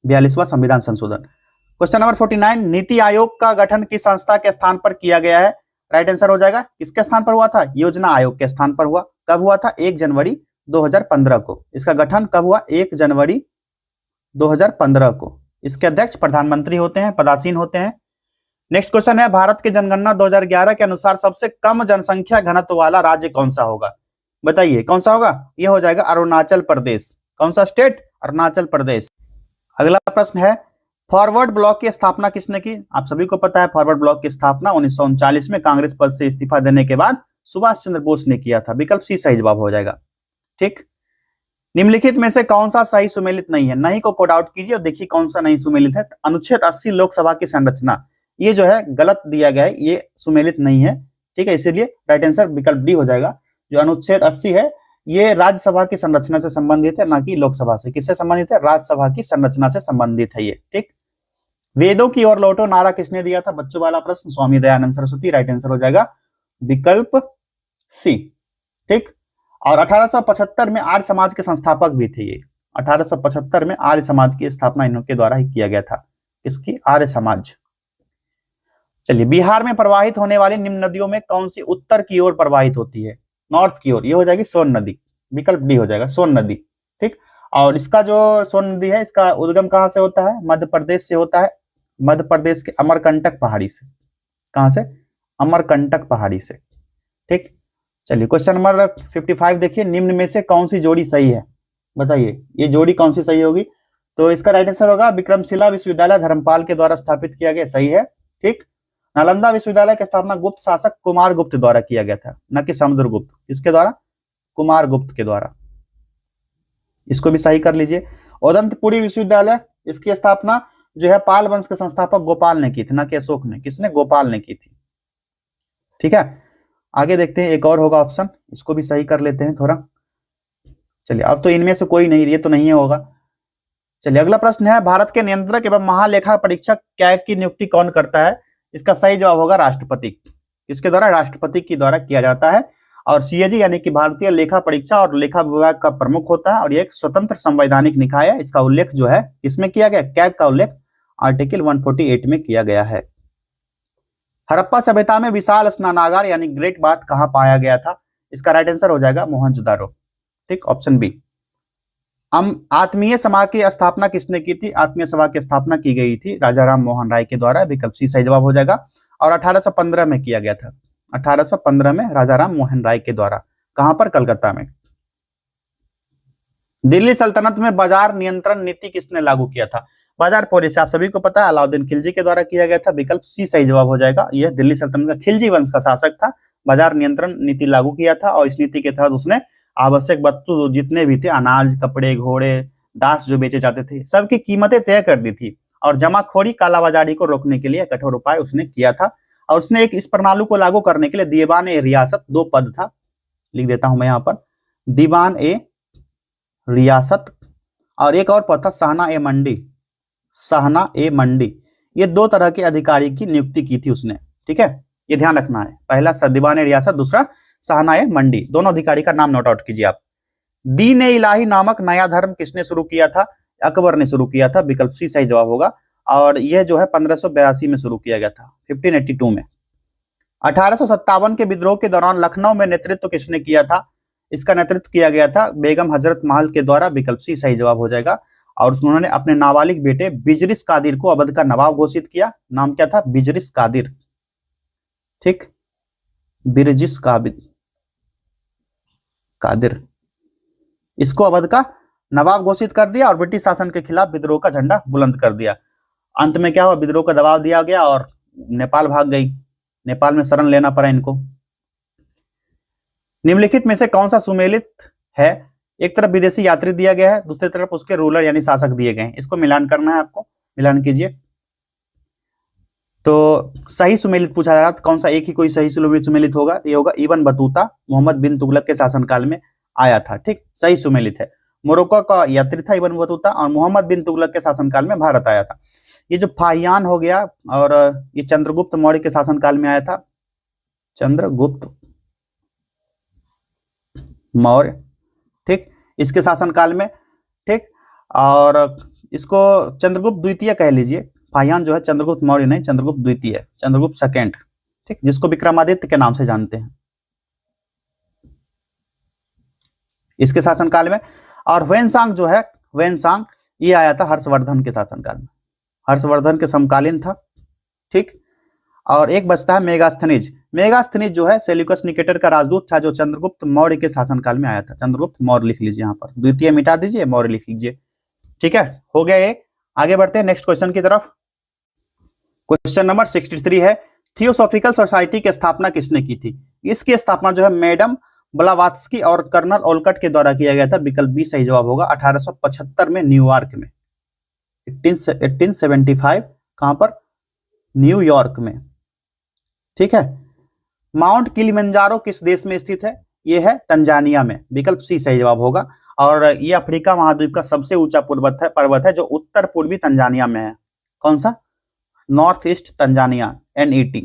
42वां संविधान संशोधन। क्वेश्चन नंबर 49, नीति आयोग का गठन किस संस्था के स्थान पर किया गया है? राइट आंसर हो जाएगा, किसके स्थान पर हुआ था? योजना आयोग के स्थान पर हुआ। कब हुआ था? 1 जनवरी 2015 को। इसका गठन कब हुआ? 1 जनवरी 2015 को। इसके अध्यक्ष प्रधानमंत्री होते हैं, पदासीन होते हैं। नेक्स्ट क्वेश्चन है, भारत के जनगणना 2011 के अनुसार सबसे कम जनसंख्या घनत्व वाला राज्य कौन सा होगा? बताइए कौन सा होगा? यह हो जाएगा अरुणाचल प्रदेश। कौन सा स्टेट? अरुणाचल प्रदेश। अगला प्रश्न है, फॉरवर्ड ब्लॉक की स्थापना किसने की? आप सभी को पता है फॉरवर्ड ब्लॉक की स्थापना 1939 में कांग्रेस पद से इस्तीफा देने के बाद सुभाष चंद्र बोस ने किया था, विकल्प सी सही जवाब हो जाएगा, ठीक। निम्नलिखित में से कौन सा सही सुमेलित नहीं है? नहीं को कोड आउट कीजिए और देखिए कौन सा नहीं सुमेलित है। अनुच्छेद 80 लोकसभा की संरचना, ये जो है गलत दिया गया है, ये सुमेलित नहीं है, ठीक है, इसीलिए राइट आंसर विकल्प डी हो जाएगा। जो अनुच्छेद 80 है ये राज्यसभा की संरचना से संबंधित है, ना कि लोकसभा से। किससे संबंधित है? राज्यसभा की संरचना से संबंधित है ये, ठीक। वेदों की ओर लौटो नारा किसने दिया था? बच्चों वाला प्रश्न, स्वामी दयानंद सरस्वती। राइट आंसर हो जाएगा विकल्प सी, ठीक। और 1875 में आर्य समाज के संस्थापक भी थे ये। 1875 में आर्य समाज की स्थापना इनके द्वारा ही किया गया था। इसकी आर्य समाज। चलिए, बिहार में प्रवाहित होने वाली निम्न नदियों में कौन सी उत्तर की ओर प्रवाहित होती है? नॉर्थ की ओर। ये हो जाएगी सोन नदी, विकल्प डी हो जाएगा सोन नदी, ठीक। और इसका जो सोन नदी है इसका उद्गम कहां से होता है? मध्य प्रदेश से होता है, मध्य प्रदेश के अमरकंटक पहाड़ी से। कहां से? अमरकंटक पहाड़ी से, ठीक। चलिए क्वेश्चन नंबर 55 देखिए, निम्न में से कौन सी जोड़ी सही है? बताइए ये जोड़ी कौन सी सही होगी? तो इसका राइट आंसर होगा विक्रमशिला विश्वविद्यालय धर्मपाल के द्वारा स्थापित किया गया, सही है, ठीक। नालंदा विश्वविद्यालय की स्थापना गुप्त शासक कुमार गुप्त द्वारा किया गया था, न कि समुद्रगुप्त। किसके द्वारा? कुमार गुप्त के द्वारा। इसको भी सही कर लीजिए। उदंतपुरी विश्वविद्यालय, इसकी स्थापना जो है पाल वंश के संस्थापक गोपाल ने की थी, न कि अशोक ने। किसने? गोपाल ने की थी, ठीक है, आगे देखते हैं, एक और होगा ऑप्शन, इसको भी सही कर लेते हैं थोड़ा। चलिए, अब तो इनमें से कोई नहीं, ये तो नहीं होगा। चलिए, अगला प्रश्न है, भारत के नियंत्रक एवं महालेखा परीक्षक कैग की नियुक्ति कौन करता है? इसका सही जवाब होगा राष्ट्रपति। किसके द्वारा? राष्ट्रपति के द्वारा किया जाता है। और सीएजी यानी कि भारतीय लेखा परीक्षा और लेखा विभाग का प्रमुख होता है, और ये एक स्वतंत्र संवैधानिक निकाय है। इसका उल्लेख जो है किसमें किया गया? कैग का उल्लेख आर्टिकल 148 में किया गया है। हड़प्पा सभ्यता में विशाल स्नानागार यानी ग्रेट बाथ कहां पाया गया था? इसका राइट आंसर हो जाएगा मोहनजोदारो। ठीक, ऑप्शन बी। आत्मीय सभा की स्थापना किसने की थी? आत्मीय सभा की स्थापना की गई थी राजा राम मोहन राय के द्वारा। विकल्प सी सही जवाब हो जाएगा। और 1815 में किया गया था। 1815 में राजा राम मोहन राय के द्वारा। कहां पर? कलकत्ता में। दिल्ली सल्तनत में बाजार नियंत्रण नीति किसने लागू किया था? बाजार पॉलिसी आप सभी को पता है, अलाउद्दीन खिलजी के द्वारा किया गया था। विकल्प सी सही जवाब हो जाएगा। यह दिल्ली सल्तनत का खिलजी वंश का शासक था, बाजार नियंत्रण नीति लागू किया था, और इस नीति के तहत उसने आवश्यक वस्तु जितने भी थे, अनाज, कपड़े, घोड़े, दास जो बेचे जाते थे, सबकी कीमतें तय कर दी थी। और जमाखोरी, कालाबाजारी को रोकने के लिए कठोर उपाय उसने किया था। और उसने एक इस प्रणाली को लागू करने के लिए दीवान ए रियासत, 2 पद था, लिख देता हूं मैं यहाँ पर, दीवान ए रियासत, और एक और पद था शाहना ए मंडी। शाहना ए मंडी, ये 2 तरह के अधिकारी की नियुक्ति की थी उसने। ठीक है, ये ध्यान रखना है। पहला दीवान ए रियासत, दूसरा शाहना ए मंडी। दोनों अधिकारी का नाम नोट आउट कीजिए आप। दीन ए इलाही नामक नया धर्म किसने शुरू किया था? अकबर ने शुरू किया था। विकल्प सी सही जवाब होगा। और यह जो है 1582 में शुरू किया गया था, 1582 में। 1857 के विद्रोह के दौरान लखनऊ में नेतृत्व किसने किया था? इसका नेतृत्व किया गया था बेगम हजरत महल के द्वारा। विकल्प सी सही जवाब हो जाएगा। और उन्होंने अपने नाबालिग बेटे बिजरिस कादिर को अवध का नवाब घोषित किया। नाम क्या था? बिजरिस कादिर। ठीक, बिरजिस कादिर, इसको अवध का नवाब घोषित कर दिया और ब्रिटिश शासन के खिलाफ विद्रोह का झंडा बुलंद कर दिया। अंत में क्या हुआ? विद्रोह का दबाव दिया गया और नेपाल भाग गई। नेपाल में शरण लेना पड़ा इनको। निम्नलिखित में से कौन सा सुमेलित है? एक तरफ विदेशी यात्री दिया गया है, दूसरी तरफ उसके रूलर यानी शासक दिए गए हैं। इसको मिलान करना है आपको, मिलान कीजिए। तो सही सुमेलित पूछा जा रहा था, कौन सा एक ही कोई सही सुमेलित होगा? ये होगा इब्न बतूता, मोहम्मद बिन तुगलक के शासनकाल में आया था। ठीक, सही सुमेलित है। मोरक्को का यात्री था इब्न बतूता, और मोहम्मद बिन तुगलक के शासनकाल में भारत आया था। ये जो फाहियान हो गया, और ये चंद्रगुप्त मौर्य के शासनकाल में आया था। चंद्रगुप्त मौर्य, ठीक, इसके शासनकाल में। ठीक, और इसको चंद्रगुप्त द्वितीय कह लीजिए। फाहियान जो है चंद्रगुप्त मौर्य नहीं, चंद्रगुप्त द्वितीय, चंद्रगुप्त सेकेंड। ठीक, जिसको विक्रमादित्य के नाम से जानते हैं, इसके शासनकाल में। और वेनसांग जो है, वेनसांग, ये आया था हर्षवर्धन के शासनकाल में, हर्षवर्धन के समकालीन था। ठीक, और एक बचता है मेगास्थनीज। मेगास्थनीज जो है सेल्यूकस निकेटर का राजदूत था, जो चंद्रगुप्त मौर्य के शासनकाल में आया था। चंद्रगुप्त मौर्य लिख लीजिए यहाँ पर, द्वितीय मिटा दीजिए, मौर्य लिख लीजिए। ठीक है, हो गया ये। आगे बढ़ते हैं नेक्स्ट क्वेश्चन की तरफ। क्वेश्चन नंबर 63 है, थियोसॉफिकल सोसाइटी की स्थापना किसने की थी? इसकी स्थापना जो है मैडम ब्लावात्स्की और कर्नल ओलकट के द्वारा किया गया था। विकल्प बी सही जवाब होगा। 1875 में न्यूयॉर्क में, 1875, कहां पर? न्यूयॉर्क में। ठीक है। माउंट किलिमंजारो किस देश में स्थित है? यह है तंजानिया में। विकल्प सी सही जवाब होगा। और यह अफ्रीका महाद्वीप का सबसे ऊंचा पर्वत है जो उत्तर पूर्वी तंजानिया में है। कौन सा? North east Tanzania, NET।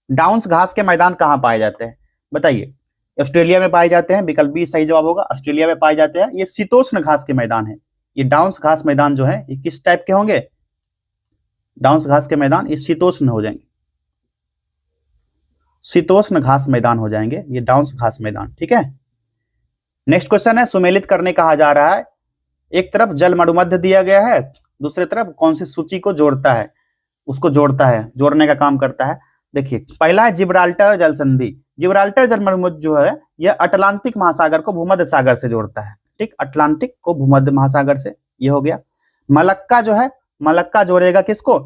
Downs घास के मैदान कहां पाए जाते हैं? बताइए। ऑस्ट्रेलिया में पाए जाते हैं। विकल्प बी सही जवाब होगा। ऑस्ट्रेलिया में पाए जाते हैं। ये शीतोष्ण घास के मैदान है। ये डाउन्स घास मैदान जो है ये किस टाइप के होंगे? डाउन्स घास के मैदान ये शीतोष्ण हो जाएंगे, शीतोष्ण घास मैदान हो जाएंगे ये डाउन्स घास मैदान। ठीक है। नेक्स्ट क्वेश्चन है, सुमेलित करने कहा जा रहा है। एक तरफ जल मरुमध्य दिया गया है, दूसरी तरफ कौन सी सूची को जोड़ता है? उसको जोड़ता है, जोड़ने का काम करता है। देखिए, पहला है जिब्राल्टर जल संधि। जिब्राल्टर जल मरुमध्य जो है यह अटलांटिक महासागर को भूमध्य सागर से जोड़ता है। ठीक, अटलांटिक को भूमध्य महासागर से, ये हो गया। मलक्का जो है, मलक्का जोड़ेगा किसको?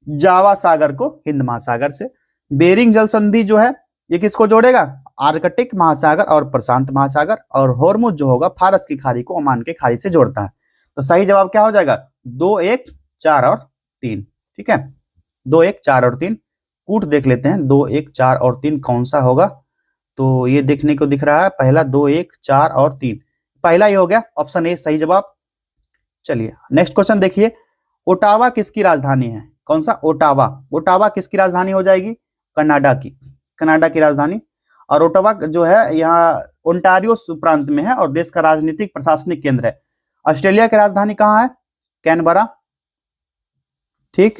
जावा सागर को हिंद महासागर से। बेरिंग जल संधि जो है ये किसको जोड़ेगा? आर्कटिक महासागर और प्रशांत महासागर। और हॉर्मुज जो होगा फारस की खाड़ी को ओमान के खाड़ी से जोड़ता है। तो सही जवाब क्या हो जाएगा? 2, 1, 4 और 3। ठीक है, 2, 1, 4 और 3। कूट देख लेते हैं, 2 1 4 और 3 कौन सा होगा। तो ये देखने को दिख रहा है पहला 2 1 4 और 3, पहला ही हो गया, ऑप्शन ए सही जवाब। चलिए नेक्स्ट क्वेश्चन देखिए, ओटावा किसकी राजधानी है? कौन सा? ओटावा। ओटावा किसकी राजधानी हो जाएगी? कनाडा की, कनाडा की राजधानी। और ओटावा जो है यहाँ ओंटारियो प्रांत में है और देश का राजनीतिक प्रशासनिक केंद्र है। ऑस्ट्रेलिया की राजधानी कहाँ है? कैनबरा। ठीक,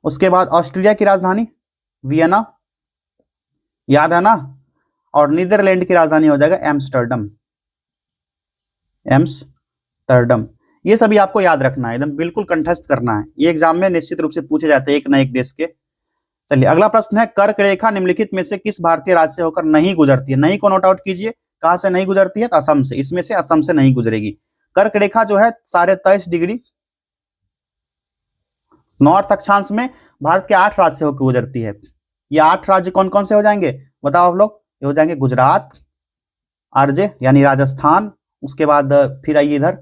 उसके बाद ऑस्ट्रिया की राजधानी वियना, याद है ना। और नीदरलैंड की राजधानी हो जाएगा एम्स्टर्डम, एम्स्टर्डम। ये सभी आपको याद रखना है, एकदम बिल्कुल कंठस्थ करना है, ये एग्जाम में निश्चित रूप से पूछे जाते हैं एक न एक देश के। चलिए अगला प्रश्न है, कर्क रेखा निम्नलिखित में से किस भारतीय राज्य से होकर नहीं गुजरती है? नहीं को नोट आउट कीजिए, कहां से नहीं गुजरती है? तो असम से, इसमें से असम से नहीं गुजरेगी। कर्क रेखा जो है 23.5 डिग्री नॉर्थ अक्षांश में भारत के 8 राज्य से होकर गुजरती है। ये 8 राज्य कौन कौन से हो जाएंगे बताओ आप लोग? ये हो जाएंगे गुजरात, आरजे यानी राजस्थान, उसके बाद फिर आइए इधर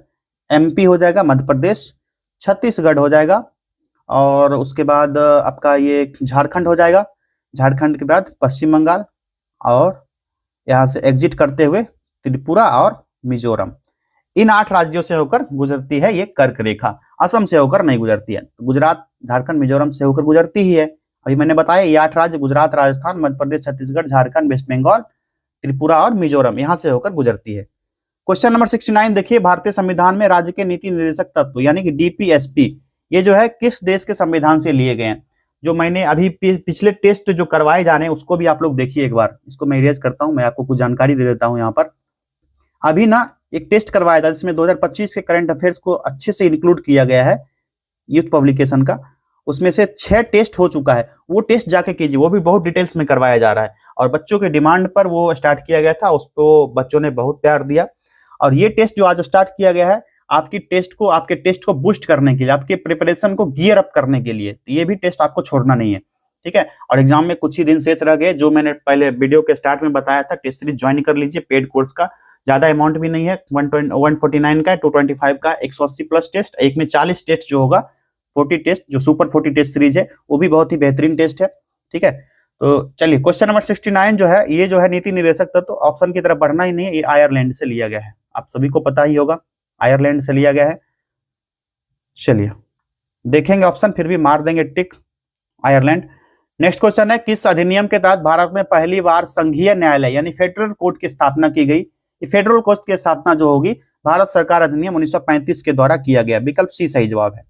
एमपी हो जाएगा, मध्य प्रदेश, छत्तीसगढ़ हो जाएगा, और उसके बाद आपका ये झारखंड हो जाएगा, झारखंड के बाद पश्चिम बंगाल, और यहाँ से एग्जिट करते हुए त्रिपुरा और मिजोरम। इन 8 राज्यों से होकर गुजरती है ये कर्क रेखा, असम से होकर नहीं गुजरती है। तो गुजरात, झारखंड, मिजोरम से होकर गुजरती ही है। अभी मैंने बताया ये 8 राज्य गुजरात, राजस्थान, मध्य प्रदेश, छत्तीसगढ़, झारखंड, वेस्ट बंगाल, त्रिपुरा और मिजोरम, यहाँ से होकर गुजरती है। क्वेश्चन नंबर 69 देखिए, भारतीय संविधान में राज्य के नीति निर्देशक तत्व यानी कि डीपीएसपी, ये जो है किस देश के संविधान से लिए गए हैं? जो मैंने अभी पिछले टेस्ट जो करवाए जाने उसको भी आप लोग देखिए एक बार, इसको मैं इरेज करता हूं, मैं आपको कुछ जानकारी दे देता हूं यहाँ पर। अभी ना एक टेस्ट करवाया था जिसमें 2025 के करंट अफेयर्स को अच्छे से इंक्लूड किया गया है यूथ पब्लिकेशन का, उसमें से 6 टेस्ट हो चुका है, वो टेस्ट जाके कीजिए, वो भी बहुत डिटेल्स में करवाया जा रहा है, और बच्चों के डिमांड पर वो स्टार्ट किया गया था, उसको बच्चों ने बहुत प्यार दिया। और ये टेस्ट जो आज स्टार्ट किया गया है आपके टेस्ट को बूस्ट करने के लिए, आपके प्रिपरेशन को गियर अप करने के लिए, तो ये भी टेस्ट आपको छोड़ना नहीं है, ठीक है। और एग्जाम में कुछ ही दिन शेष रह गए, जो मैंने पहले वीडियो के स्टार्ट में बताया था, टेस्ट सीरीज ज्वाइन कर लीजिए, पेड कोर्स का, ज्यादा अमाउंट भी नहीं है, 149 का, 225 का, 180 प्लस टेस्ट, एक में 40 टेस्ट जो होगा, 40 टेस्ट जो सुपर 40 टेस्ट सीरीज है, वो भी बहुत ही बेहतरीन टेस्ट है, ठीक है। तो चलिए क्वेश्चन नंबर 69 जो है, ये जो है नीति निर्देशक तत्व, तो ऑप्शन की तरफ बढ़ना ही नहीं है, ये आयरलैंड से लिया गया है, आप सभी को पता ही होगा, आयरलैंड से लिया गया है। चलिए देखेंगे ऑप्शन, फिर भी मार देंगे टिक, आयरलैंड। नेक्स्ट क्वेश्चन है, किस अधिनियम के तहत भारत में पहली बार संघीय न्यायालय यानी फेडरल कोर्ट की स्थापना की गई? फेडरल कोर्ट की स्थापना जो होगी भारत सरकार अधिनियम 1935 के द्वारा किया गया। विकल्प सी सही जवाब है।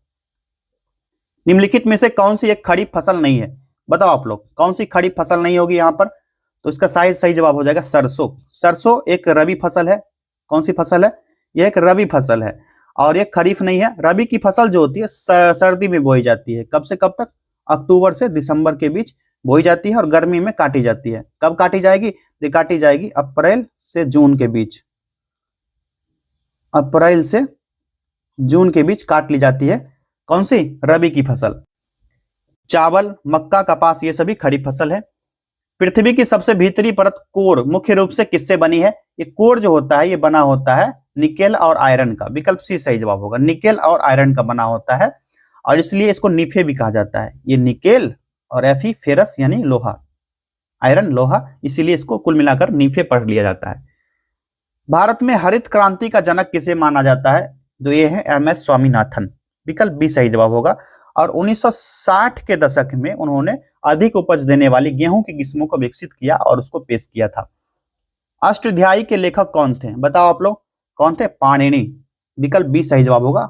निम्नलिखित में से कौन सी एक खड़ी फसल नहीं है? बताओ आप लोग, कौन सी खड़ी फसल नहीं होगी यहाँ पर? तो इसका सही जवाब हो जाएगा सरसों। सरसों एक रबी फसल है। कौन सी फसल है? यह एक रबी फसल है, और ये खरीफ नहीं है। रबी की फसल जो होती है सर्दी में बोई जाती है, कब से कब तक? अक्टूबर से दिसंबर के बीच बोई जाती है, और गर्मी में काटी जाती है। कब काटी जाएगी? ये काटी जाएगी अप्रैल से जून के बीच, अप्रैल से जून के बीच काट ली जाती है। कौन सी? रबी की फसल। चावल, मक्का, कपास, ये सभी खरीफ फसल है। पृथ्वी की सबसे भीतरी परत कोर मुख्य रूप से किससे बनी है? ये कोर जो होता है ये बना होता है निकेल और आयरन का। विकल्प सी सही जवाब होगा, निकेल और आयरन का बना होता है, और इसलिए इसको निफे भी कहा जाता है। ये निकेल और एफी फेरस यानी लोहा, आयरन लोहा, इसीलिए इसको कुल मिलाकर निफे पढ़ लिया जाता है। भारत में हरित क्रांति का जनक किसे माना जाता है? जो ये है एमएस स्वामीनाथन। विकल्प बी सही जवाब होगा। और 1960 के दशक में उन्होंने अधिक उपज देने वाली गेहूं की किस्मों को विकसित किया और उसको पेश किया था। अष्टाध्यायी के लेखक कौन थे? बताओ आप लोग, कौन थे? पाणिनि। विकल्प बी सही जवाब होगा।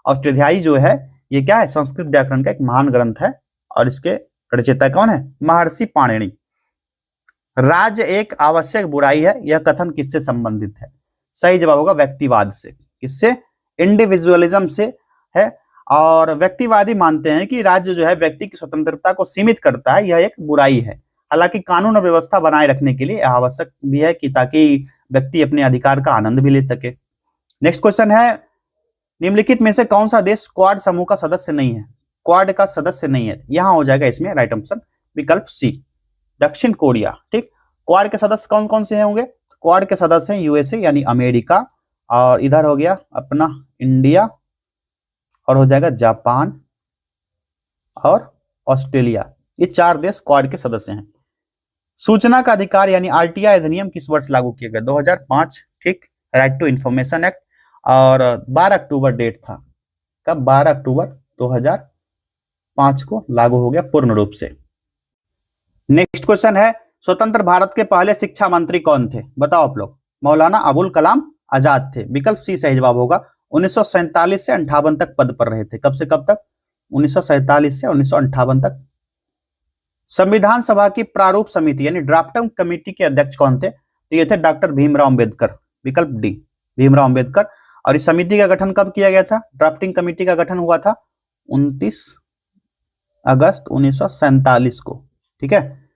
अष्टाध्यायी जो है ये क्या है? संस्कृत व्याकरण का एक महान ग्रंथ है, और इसके रचयिता कौन है? महर्षि पाणिनि। राज्य एक आवश्यक बुराई है, यह कथन किससे संबंधित है? सही जवाब होगा व्यक्तिवाद से। किससे? इंडिविजुअलिज्म से है। और व्यक्तिवादी मानते हैं कि राज्य जो है व्यक्ति की स्वतंत्रता को सीमित करता है, यह एक बुराई है। हालांकि कानून और व्यवस्था बनाए रखने के लिए आवश्यक भी है कि ताकि व्यक्ति अपने अधिकार का आनंद भी ले सके। नेक्स्ट क्वेश्चन है, निम्नलिखित में से कौन सा देश क्वाड समूह का सदस्य नहीं है? क्वाड का सदस्य नहीं है, यहां हो जाएगा इसमें राइट ऑप्शन विकल्प सी, दक्षिण कोरिया। ठीक, क्वाड के सदस्य कौन कौन से होंगे? क्वाड के सदस्य हैं यूएसए यानी अमेरिका, और इधर हो गया अपना इंडिया, और हो जाएगा जापान और ऑस्ट्रेलिया। ये 4 देश क्वाड के सदस्य हैं। सूचना का अधिकार यानी आरटीआई अधिनियम किस वर्ष लागू किया गया? 2005, ठीक। राइट टू इंफॉर्मेशन एक्ट, और 12 अक्टूबर डेट था। कब? 12 अक्टूबर 2005 को लागू हो गया पूर्ण रूप से। नेक्स्ट क्वेश्चन है, स्वतंत्र भारत के पहले शिक्षा मंत्री कौन थे? बताओ आप लोग। मौलाना अबुल कलाम आजाद थे। विकल्प सी सही जवाब होगा। 1947 से 58 तक पद पर रहे थे। कब से कब तक? 1947 से 1958 तक। संविधान सभा की प्रारूप समिति यानी ड्राफ्टिंग कमेटी के अध्यक्ष कौन थे? तो ये थे डॉक्टर भीमराव अंबेडकर। विकल्प डी, भीमराव अंबेडकर। और इस समिति का गठन कब किया गया था? ड्राफ्टिंग कमेटी का गठन हुआ था 29 अगस्त 1947 को, ठीक है।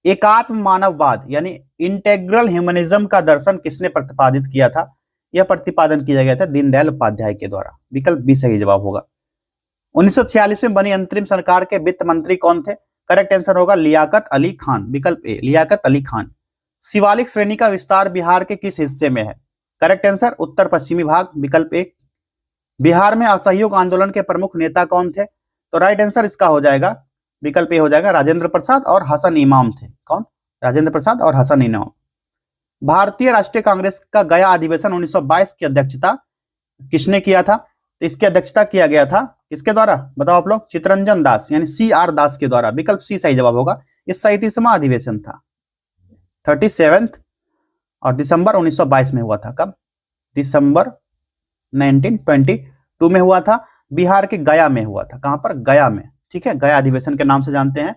एकात्म मानववाद यानी इंटेग्रल ह्यूमनिज्म का दर्शन किसने प्रतिपादित किया था? यह प्रतिपादन किया गया था दीनदयाल उपाध्याय के द्वारा। विकल्प बी सही जवाब होगा। 1946 में बनी अंतरिम सरकार के वित्त मंत्री कौन थे? करेक्ट आंसर होगा लियाकत अली खान। विकल्प ए, लियाकत अली खान। शिवालिक श्रेणी का विस्तार बिहार के किस हिस्से में है? करेक्ट आंसर उत्तर पश्चिमी भाग। विकल्प ए। बिहार में असहयोग आंदोलन के प्रमुख नेता कौन थे? तो राइट आंसर इसका हो जाएगा, विकल्प ए हो जाएगा, राजेंद्र प्रसाद और हसन इमाम थे। कौन? राजेंद्र प्रसाद और हसन इमाम। भारतीय राष्ट्रीय कांग्रेस का गया अधिवेशन 1922 की अध्यक्षता किसने किया था? तो इसकी अध्यक्षता किया गया था किसके द्वारा? बताओ आप लोग। चितरंजन दास यानी CR दास के द्वारा। विकल्प सी सही जवाब होगा। ये 37वां अधिवेशन था, 37 और दिसंबर 1922 में हुआ था। कब? दिसंबर 1922 में हुआ था। बिहार के गया में हुआ था। कहां पर? गया में, ठीक है। गया अधिवेशन के नाम से जानते हैं।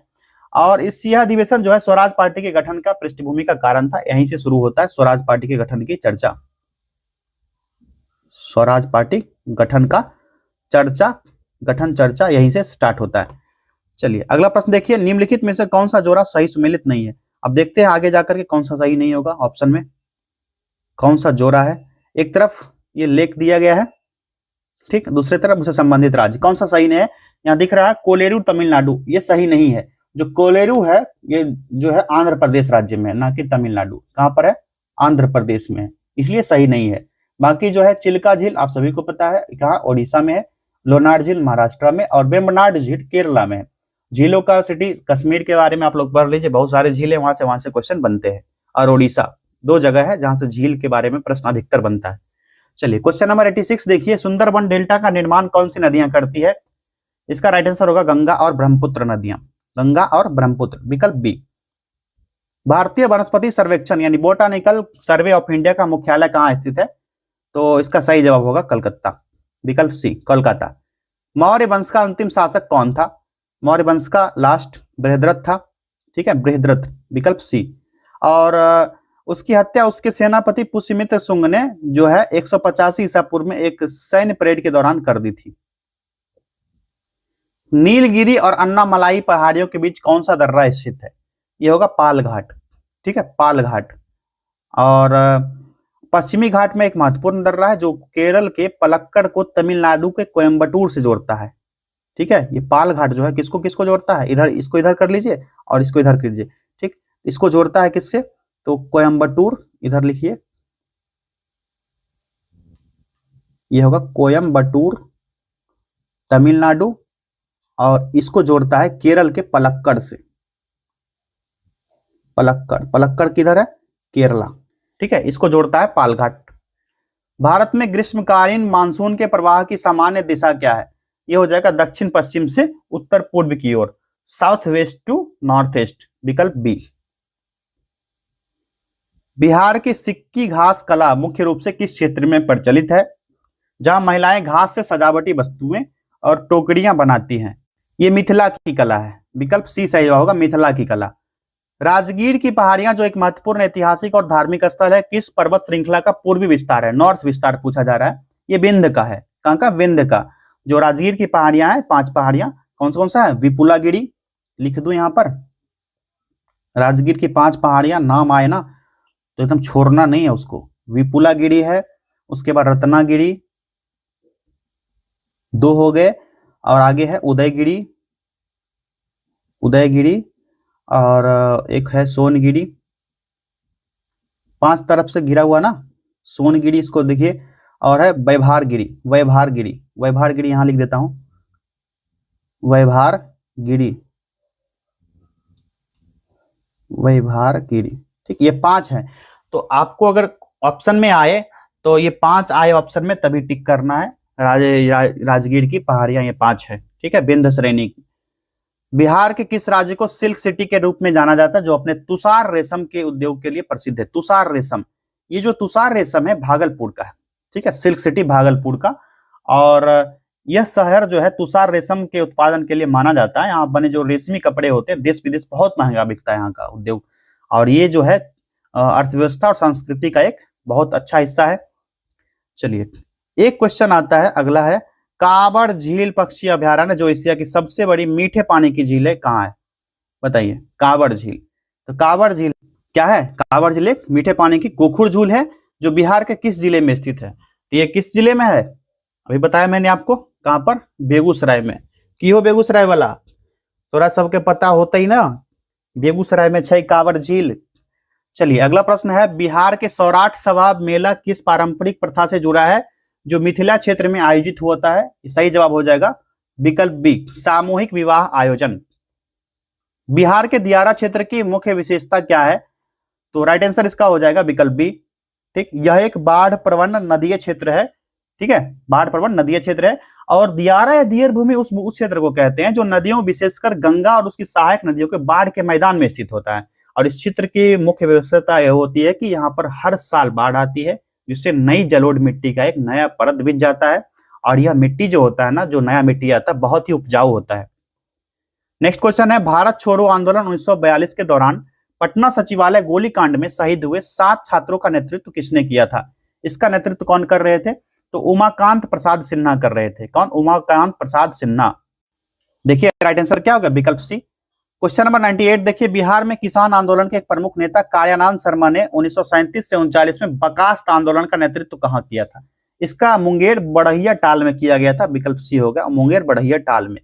और यह अधिवेशन जो है स्वराज पार्टी के गठन का पृष्ठभूमि का कारण था। यहीं से शुरू होता है स्वराज पार्टी के गठन की चर्चा। स्वराज पार्टी गठन का गठन चर्चा यहीं से स्टार्ट होता है। चलिए अगला प्रश्न देखिए, निम्नलिखित में से कौन सा जोड़ा सही सुमेलित नहीं है? अब देखते हैं आगे जाकर के कौन सा सही नहीं होगा। ऑप्शन में कौन सा जोड़ा है? एक तरफ ये लेख दिया गया है, ठीक, दूसरी तरफ उससे संबंधित राज्य। कौन सा सही नहीं है? यहाँ दिख रहा है कोलेरू तमिलनाडु, ये सही नहीं है। जो कोलेरू है ये जो है आंध्र प्रदेश राज्य में है, ना कि तमिलनाडु। कहां पर है? आंध्र प्रदेश में है, इसलिए सही नहीं है। बाकी जो है चिल्का झील आप सभी को पता है कहाँ? ओडिशा में है। लोनार झील महाराष्ट्र में और वेम्बनाड झील केरला में है। झीलों का सिटी कश्मीर के बारे में आप लोग पढ़ लीजिए, बहुत सारे झील है, वहां से क्वेश्चन बनते हैं। और ओडिशा 2 जगह है जहां से झील के बारे में प्रश्न अधिकतर बनता है। चलिए क्वेश्चन नंबर 86 देखिए, सुंदरबन डेल्टा का निर्माण कौन सी नदियां करती है? इसका राइट आंसर होगा गंगा और ब्रह्मपुत्र नदियां। गंगा और ब्रह्मपुत्र। विकल्प बी। भारतीय वनस्पति सर्वेक्षण यानी बोटानिकल सर्वे ऑफ इंडिया का मुख्यालय कहां स्थित है? तो इसका सही जवाब होगा कलकत्ता। विकल्प सी, कोलकाता। मौर्य वंश का अंतिम शासक कौन था? मौर्य वंश का लास्ट बृहद्रथ था, ठीक है, बृहद्रथ। विकल्प सी। और उसकी हत्या उसके सेनापति पुष्यमित्र शुंग ने जो है 185 ईसा पूर्व में एक सैन्य परेड के दौरान कर दी थी। नीलगिरी और अन्नामलाई पहाड़ियों के बीच कौन सा दर्रा स्थित है? ये होगा पाल घाट, ठीक है, पाल घाट। और पश्चिमी घाट में एक महत्वपूर्ण दर्रा है जो केरल के पलक्कड़ को तमिलनाडु के कोयम्बटूर से जोड़ता है, ठीक है। ये पाल घाट जो है किसको किसको जोड़ता है? इधर इसको इधर कर लीजिए और इसको इधर कीजिए, ठीक। इसको जोड़ता है किससे? तो कोयम्बटूर, इधर लिखिए, ये होगा कोयम्बटूर तमिलनाडु, और इसको जोड़ता है केरल के पलक्कड़ से। पलक्कड़ किधर है? केरला, ठीक है। इसको जोड़ता है पालघाट। भारत में ग्रीष्मकालीन मानसून के प्रवाह की सामान्य दिशा क्या है? यह हो जाएगा दक्षिण पश्चिम से उत्तर पूर्व की ओर, south west to north east. विकल्प बी। बिहार की सिक्की घास कला मुख्य रूप से किस क्षेत्र में प्रचलित है? जहां महिलाएं घास से सजावटी वस्तुएं और टोकरियां बनाती हैं। यह मिथिला की कला है। विकल्प सी सही होगा, मिथिला की कला। राजगीर की पहाड़ियां जो एक महत्वपूर्ण ऐतिहासिक और धार्मिक स्थल है, किस पर्वत श्रृंखला का पूर्वी विस्तार है? नॉर्थ विस्तार पूछा जा रहा है। ये विंध्य का है। कहां का? विंध्य का। जो राजगीर की पहाड़ियां हैं, 5 पहाड़ियां, कौन सा है? विपुलागिरी, लिख दूं यहां पर। राजगीर की 5 पहाड़ियां नाम आए ना तो एकदम छोड़ना नहीं है उसको। विपुलागिरी है, उसके बाद रत्नागिरी 2 हो गए, और आगे है उदयगिरी, और एक है सोनगिरी। 5 तरफ से घिरा हुआ ना, सोनगिरी इसको देखिए, और है वैभारगिरी यहां लिख देता हूं, वैभारगिरी, व्यवहार कीड़ी, ठीक, ये 5 है। तो आपको अगर ऑप्शन में आए तो ये 5 आए ऑप्शन में तभी टिक करना है। राजगीर की पहाड़ियां ये 5 है, ठीक है, विंध्य श्रेणी की। बिहार के किस राज्य को सिल्क सिटी के रूप में जाना जाता है, जो अपने तुषार रेशम के उद्योग के लिए प्रसिद्ध है? तुषार रेशम, ये जो तुषार रेशम है भागलपुर का है, ठीक है, सिल्क सिटी भागलपुर का। और यह शहर जो है तुषार रेशम के उत्पादन के लिए माना जाता है। यहाँ बने जो रेशमी कपड़े होते हैं देश विदेश बहुत महंगा बिकता है यहाँ का उद्योग। और ये जो है अर्थव्यवस्था और संस्कृति का एक बहुत अच्छा हिस्सा है। चलिए एक क्वेश्चन आता है, अगला है कांवड़ झील पक्षी अभयारण्य जो एशिया की सबसे बड़ी मीठे पानी की झील है, कहाँ है? बताइए। कांवड़ झील, तो कांवड़ झील क्या है? कांवड़ झील एक मीठे पानी की गोखुर झील है जो बिहार के किस जिले में स्थित है? तो ये किस जिले में है? अभी बताया मैंने आपको, कहां पर? बेगूसराय में। की हो बेगूसराय वाला? तोरा सबके पता होता ही ना, बेगूसराय में छै कांवड़ झील। चलिए अगला प्रश्न है, बिहार के सौराठ सभा मेला किस पारंपरिक प्रथा से जुड़ा है जो मिथिला क्षेत्र में आयोजित होता है? सही जवाब हो जाएगा विकल्प बी, सामूहिक विवाह आयोजन। बिहार के दियारा क्षेत्र की मुख्य विशेषता क्या है? तो राइट आंसर इसका हो जाएगा विकल्प बी, ठीक, यह एक बाढ़ प्रवण नदीय क्षेत्र है, ठीक है, बाढ़ प्रवण नदीय क्षेत्र है। और दियारा या दियर भूमि उस क्षेत्र को कहते हैं जो नदियों विशेषकर गंगा और उसकी सहायक नदियों के बाढ़ के मैदान में स्थित होता है। और इस क्षेत्र की मुख्य विशेषता यह होती है कि यहाँ पर हर साल बाढ़ आती है जिससे नई जलोढ़ मिट्टी का एक नया परत बिछ जाता है। और यह मिट्टी जो होता है ना, जो नया मिट्टी आता है बहुत ही उपजाऊ होता है। नेक्स्ट क्वेश्चन है, भारत छोड़ो आंदोलन 1942 के दौरान पटना सचिवालय गोलीकांड में शहीद हुए 7 छात्रों का नेतृत्व किसने किया था? इसका नेतृत्व कौन कर रहे थे? तो उमाकांत प्रसाद सिन्हा कर रहे थे। कौन? उमाकांत प्रसाद सिन्हा। देखिए राइट आंसर क्या होगा? विकल्प सी। क्वेश्चन नंबर 98 देखिए, बिहार में किसान आंदोलन के एक प्रमुख नेता कार्यानंद शर्मा ने 1937 से 39 में बर्खास्त आंदोलन का नेतृत्व कहां किया था? इसका मुंगेर बढ़ैया टाल में किया गया था। विकल्प सी होगा मुंगेर बढ़ैया टाल में।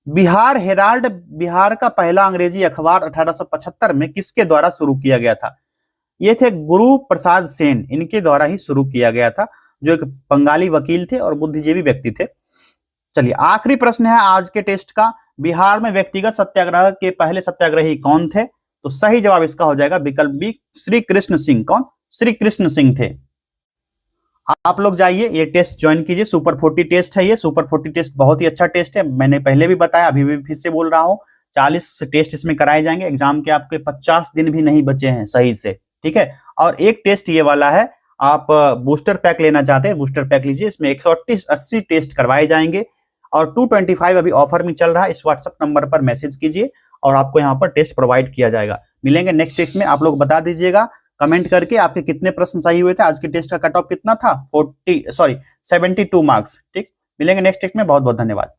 बिहार हेराल्ड बिहार का पहला अंग्रेजी अखबार 1875 में किसके द्वारा शुरू किया गया था? ये थे गुरु प्रसाद सेन, इनके द्वारा ही शुरू किया गया था, जो एक बंगाली वकील थे और बुद्धिजीवी व्यक्ति थे। चलिए आखिरी प्रश्न है आज के टेस्ट का, बिहार में व्यक्तिगत सत्याग्रह के पहले सत्याग्रही कौन थे? तो सही जवाब इसका हो जाएगा विकल्प बी, श्री कृष्ण सिंह। कौन? श्री कृष्ण सिंह थे। आप लोग जाइए ये टेस्ट ज्वाइन कीजिए, सुपर 40 टेस्ट है ये। सुपर 40 टेस्ट बहुत ही अच्छा टेस्ट है, मैंने पहले भी बताया, अभी भी फिर से बोल रहा हूँ। 40 टेस्ट इसमें कराए जाएंगे, एग्जाम के आपके 50 दिन भी नहीं बचे हैं सही से, ठीक है। और एक टेस्ट ये वाला है, आप बूस्टर पैक लेना चाहते हैं बूस्टर पैक लीजिए, इसमें 180 टेस्ट करवाए जाएंगे और 225 अभी ऑफर में चल रहा है। इस व्हाट्सएप नंबर पर मैसेज कीजिए और आपको यहाँ पर टेस्ट प्रोवाइड किया जाएगा। मिलेंगे नेक्स्ट टेस्ट में, आप लोग बता दीजिएगा कमेंट करके आपके कितने प्रश्न सही हुए थे। आज के टेस्ट का कट ऑफ कितना था? 72 मार्क्स, ठीक। मिलेंगे नेक्स्ट टेस्ट में, बहुत बहुत धन्यवाद।